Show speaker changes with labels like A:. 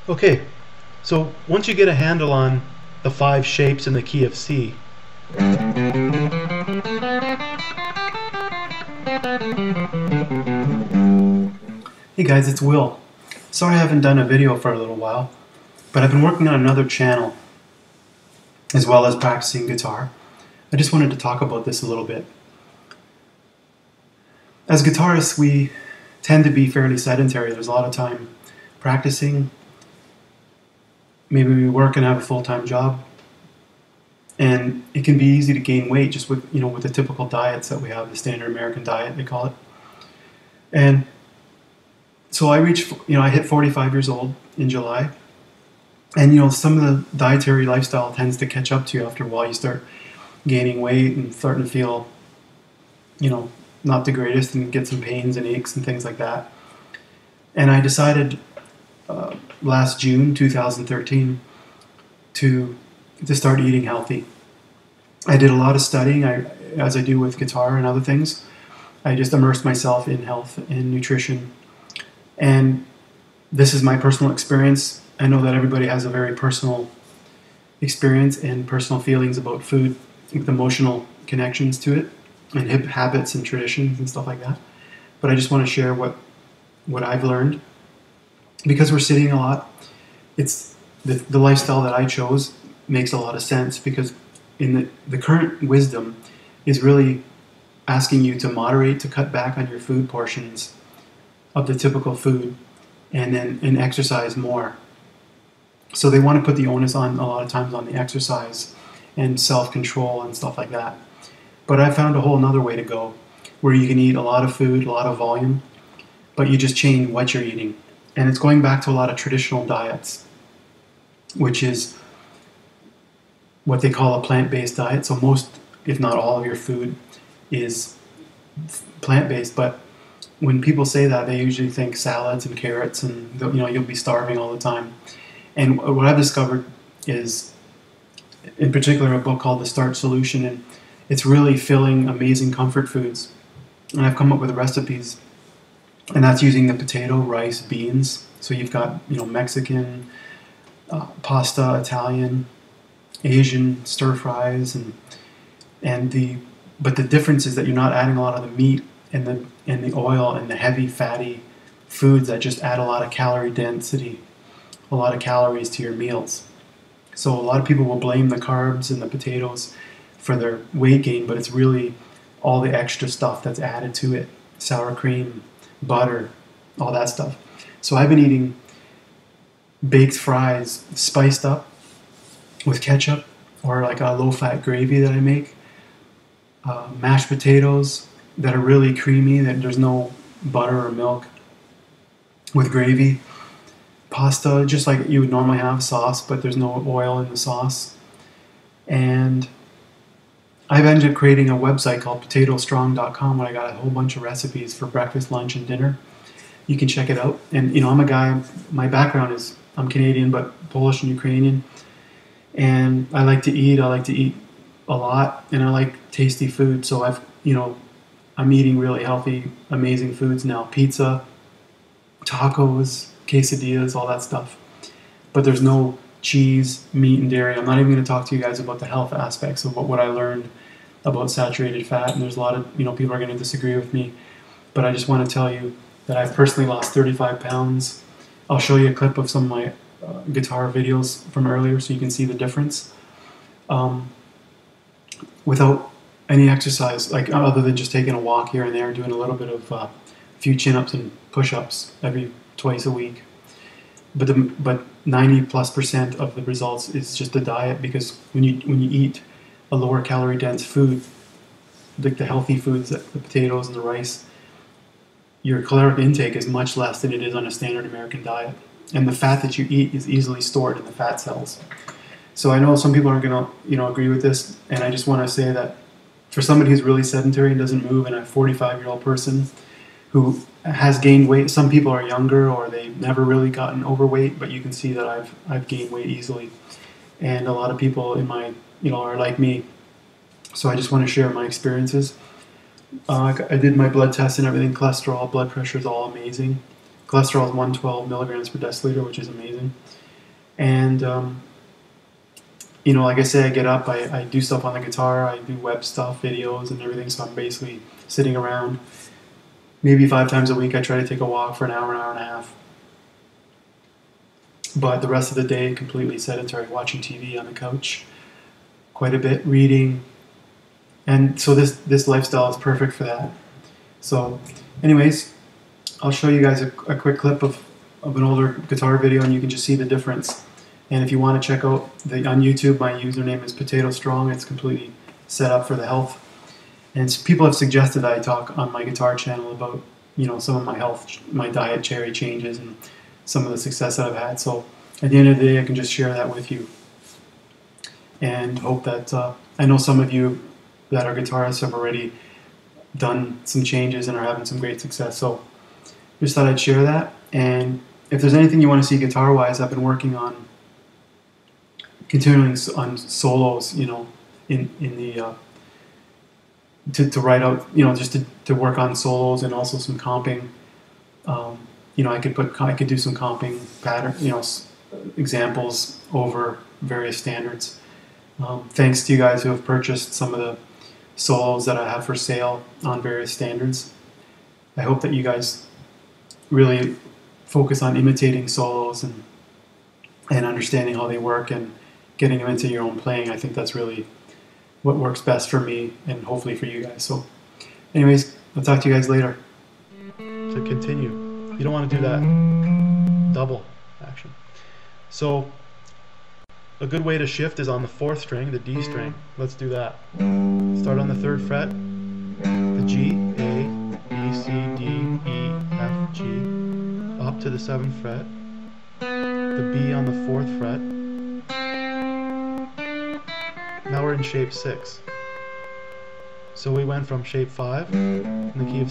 A: Okay, so once you get a handle on the five shapes in the key of C, hey guys, it's Will. Sorry I haven't done a video for a little while, but I've been working on another channel as well as practicing guitar. I just wanted to talk about this a little bit. As guitarists, we tend to be fairly sedentary. There's a lot of time practicing. Maybe we work and have a full-time job, and it can be easy to gain weight just with with the typical diets that we have, the standard American diet they call it. And so I hit 45 years old in July, and some of the dietary lifestyle tends to catch up to you after a while. You start gaining weight and starting to feel not the greatest, and get some pains and aches and things like that. And I decided last June 2013 to start eating healthy. I did a lot of studying, as I do with guitar and other things. I just immersed myself in health and nutrition. And this is my personal experience. I know that everybody has a very personal experience and personal feelings about food, with emotional connections to it, and habits and traditions and stuff like that. But I just want to share what I've learned. Because we're sitting a lot, it's the lifestyle that I chose makes a lot of sense, because in the current wisdom is really asking you to moderate, to cut back on your food portions of the typical food, and exercise more. So they want to put the onus on, a lot of times, on the exercise and self-control and stuff like that. But I found a whole another way to go, where you can eat a lot of food, a lot of volume, but you just change what you're eating. And it's going back to a lot of traditional diets, which is what they call a plant-based diet. So most, if not all, of your food is plant-based. But when people say that, they usually think salads and carrots, and you'll be starving all the time. And what I've discovered is, in particular, a book called The Starch Solution, and it's really filling amazing comfort foods. And I've come up with recipes, and that's using the potato, rice, beans. So you've got Mexican, pasta, Italian, Asian stir fries, but the difference is that you're not adding a lot of the meat and the oil and the heavy fatty foods that just add a lot of calorie density, a lot of calories to your meals. So a lot of people will blame the carbs and the potatoes for their weight gain, but it's really all the extra stuff that's added to it: sour cream, butter, all that stuff. So I've been eating baked fries spiced up with ketchup, or like a low-fat gravy that I make, mashed potatoes that are really creamy, that there's no butter or milk, with gravy, pasta just like you would normally have, sauce, but there's no oil in the sauce. And I've ended up creating a website called potatostrong.com, where I got a whole bunch of recipes for breakfast, lunch, and dinner. You can check it out. And I'm a guy, my background is, I'm Canadian, but Polish and Ukrainian. And I like to eat a lot, and I like tasty food. So I'm eating really healthy, amazing foods now: pizza, tacos, quesadillas, all that stuff. But there's no cheese, meat, and dairy. I'm not even going to talk to you guys about the health aspects of what I learned about saturated fat. And there's a lot of people are going to disagree with me, but I just want to tell you that I've personally lost 35 pounds. I'll show you a clip of some of my guitar videos from earlier, so you can see the difference. Without any exercise, like other than just taking a walk here and there, doing a little bit of a few chin-ups and push-ups twice a week. But 90+% of the results is just the diet, because when you eat a lower calorie dense food, like the healthy foods, the potatoes and the rice, your caloric intake is much less than it is on a standard American diet. And the fat that you eat is easily stored in the fat cells. So I know some people aren't going to agree with this, and I just want to say that for somebody who's really sedentary and doesn't move, and a 45-year-old person who has gained weight, some people are younger or they've never really gotten overweight, but you can see that I've gained weight easily. And a lot of people in my are like me. So I just want to share my experiences. I did my blood tests and everything, cholesterol, blood pressure is all amazing. cholesterol is 112 milligrams per deciliter, which is amazing. And you know, like I say, I get up, I do stuff on the guitar, I do web stuff, videos and everything, so I'm basically sitting around. Maybe 5 times a week I try to take a walk for an hour and a half. But the rest of the day, completely sedentary, watching TV on the couch quite a bit, reading. And so this lifestyle is perfect for that. So anyways, I'll show you guys a quick clip of an older guitar video, and you can just see the difference. And if you want to check out on YouTube, my username is Potato Strong. It's completely set up for the health. And people have suggested that I talk on my guitar channel about, you know, some of my health, my dietary changes, and some of the success that I've had. So at the end of the day, I can just share that with you, and hope that I know some of you that are guitarists have already done some changes and are having some great success. So just thought I'd share that. And if there's anything you want to see guitar-wise, I've been working on continuing on solos, you know, in the to write out, you know, just to work on solos, and also some comping. You know, I could do some comping pattern, you know, examples over various standards. Thanks to you guys who have purchased some of the solos that I have for sale on various standards. I hope that you guys really focus on imitating solos and understanding how they work and getting them into your own playing. I think that's really what works best for me, and hopefully for you guys. So anyways, I'll talk to you guys later. To continue, you don't want to do that double action. So a good way to shift is on the 4th string, the D string. Let's do that. Start on the 3rd fret, the G, A, B, C, D, E, F, G, up to the 7th fret, the B on the 4th fret. Now we're in shape 6. So we went from shape 5 in the key of